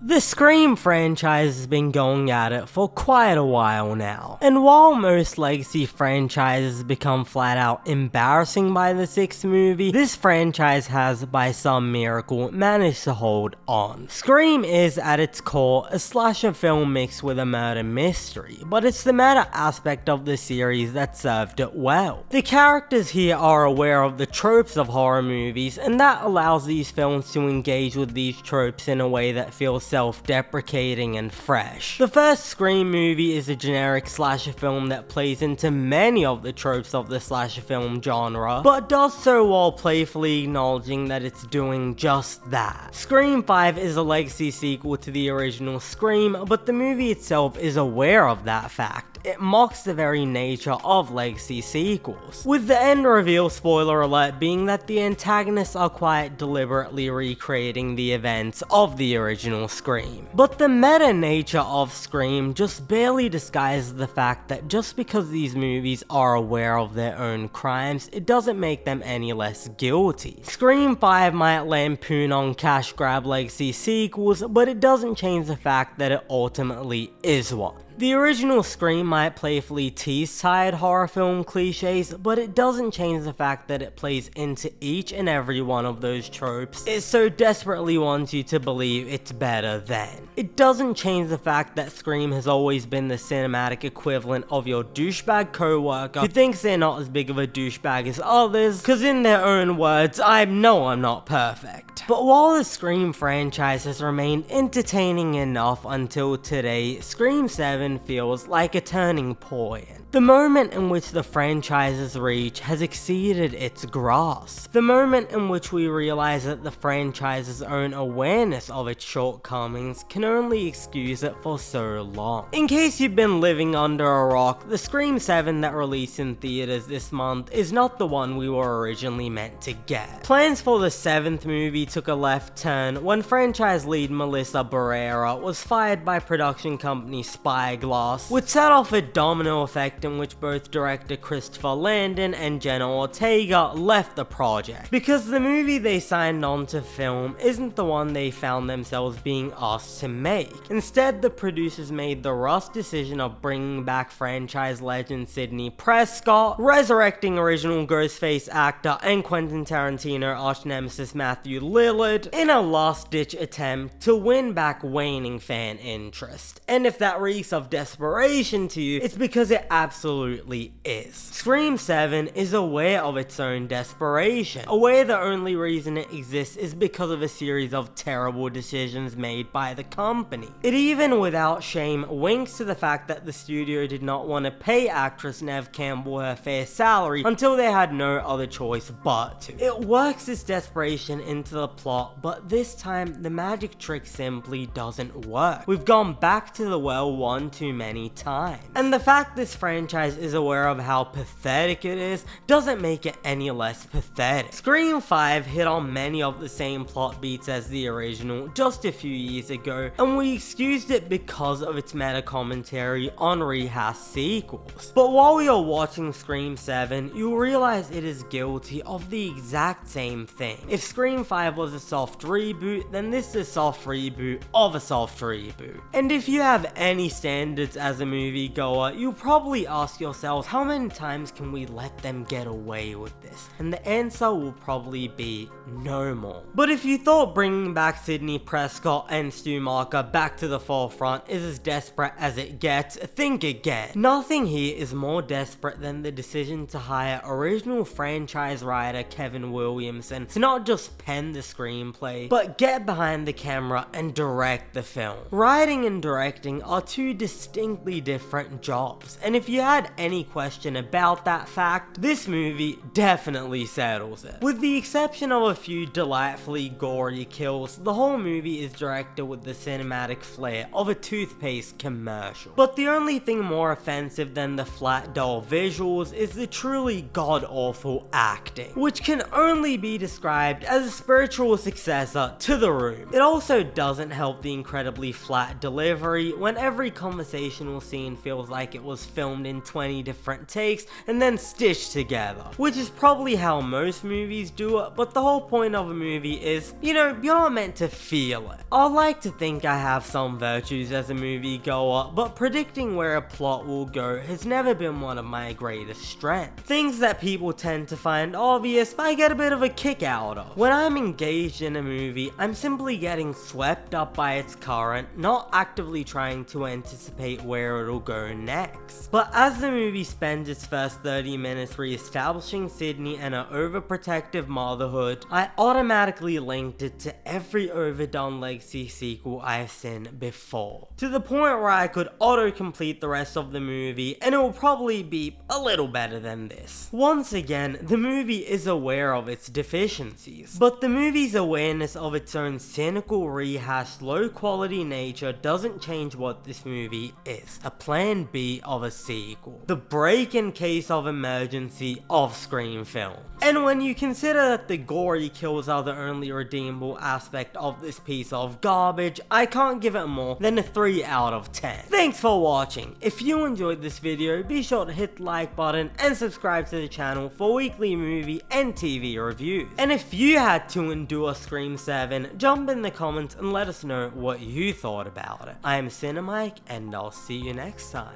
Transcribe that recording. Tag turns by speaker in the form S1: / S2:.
S1: The Scream franchise has been going at it for quite a while now, and while most legacy franchises become flat out embarrassing by the 6th movie, this franchise has, by some miracle, managed to hold on. Scream is, at its core, a slasher film mixed with a murder mystery, but it's the meta aspect of the series that served it well. The characters here are aware of the tropes of horror movies, and that allows these films to engage with these tropes in a way that feels self-deprecating and fresh. The first Scream movie is a generic slasher film that plays into many of the tropes of the slasher film genre, but does so while playfully acknowledging that it's doing just that. Scream 5 is a legacy sequel to the original Scream, but the movie itself is aware of that fact. It mocks the very nature of legacy sequels, with the end reveal, spoiler alert, being that the antagonists are quite deliberately recreating the events of the original Scream. But the meta nature of Scream just barely disguises the fact that just because these movies are aware of their own crimes, it doesn't make them any less guilty. Scream 5 might lampoon on cash grab legacy sequels, but it doesn't change the fact that it ultimately is one. The original Scream might playfully tease tired horror film cliches, but it doesn't change the fact that it plays into each and every one of those tropes it so desperately wants you to believe it's better than. It doesn't change the fact that Scream has always been the cinematic equivalent of your douchebag co-worker who thinks they're not as big of a douchebag as others, cause in their own words, I know I'm not perfect. But while the Scream franchise has remained entertaining enough until today, Scream 7 feels like a turning point. The moment in which the franchise's reach has exceeded its grasp. The moment in which we realize that the franchise's own awareness of its shortcomings can only excuse it for so long. In case you've been living under a rock, the Scream 7 that released in theaters this month is not the one we were originally meant to get. Plans for the 7th movie took a left turn when franchise lead Melissa Barrera was fired by production company Spyglass, which set off a domino effect in which both director Christopher Landon and Jenna Ortega left the project, because the movie they signed on to film isn't the one they found themselves being asked to make. Instead, the producers made the rush decision of bringing back franchise legend Sidney Prescott, resurrecting original Ghostface actor and Quentin Tarantino arch-nemesis Matthew Lillard in a last-ditch attempt to win back waning fan interest. And if that reeks of desperation to you, it's because it absolutely is. Scream 7 is aware of its own desperation, aware the only reason it exists is because of a series of terrible decisions made by the company. It even, without shame, winks to the fact that the studio did not want to pay actress Neve Campbell her fair salary until they had no other choice but to. It works its desperation into the plot, but this time the magic trick simply doesn't work. We've gone back to the well one too many times. And the fact this franchise is aware of how pathetic it is doesn't make it any less pathetic. Scream 5 hit on many of the same plot beats as the original just a few years ago, and we excused it because of its meta commentary on rehashed sequels. But while we are watching Scream 7, you'll realize it is guilty of the exact same thing. If Scream 5 was a soft reboot, then this is a soft reboot of a soft reboot. And if you have any standards as a moviegoer, you'll probably ask yourselves, how many times can we let them get away with this? And the answer will probably be no more. But if you thought bringing back Sidney Prescott and Stu Macher back to the forefront is as desperate as it gets, think again. Nothing here is more desperate than the decision to hire original franchise writer Kevin Williamson to not just pen the screenplay, but get behind the camera and direct the film. Writing and directing are two distinctly different jobs, and if you had any question about that fact, this movie definitely settles it. With the exception of a few delightfully gory kills, the whole movie is directed with the cinematic flair of a toothpaste commercial. But the only thing more offensive than the flat dull visuals is the truly god-awful acting, which can only be described as a spiritual successor to The Room. It also doesn't help the incredibly flat delivery when every conversation conversational scene feels like it was filmed in 20 different takes and then stitched together, which is probably how most movies do it, but the whole point of a movie is, you're not meant to feel it. I like to think I have some virtues as a moviegoer, but predicting where a plot will go has never been one of my greatest strengths. Things that people tend to find obvious, I get a bit of a kick out of. When I'm engaged in a movie, I'm simply getting swept up by its current, not actively trying to anticipate where it'll go next. But as the movie spends its first 30 minutes re-establishing Sydney and her overprotective motherhood, I automatically linked it to every overdone Legacy sequel I've seen before. To the point where I could auto-complete the rest of the movie and it will probably be a little better than this. Once again, the movie is aware of its deficiencies, but the movie's awareness of its own cynical, rehashed, low-quality nature doesn't change what this movie is: a plan B of a sequel. The break in case of emergency of Scream films. And when you consider that the gory kills are the only redeemable aspect of this piece of garbage, I can't give it more than a 3 out of 10. Thanks for watching. If you enjoyed this video, be sure to hit the like button and subscribe to the channel for weekly movie and TV reviews. And if you had to endure Scream 7, jump in the comments and let us know what you thought about it. I am Cinemike, and I'll see you next time.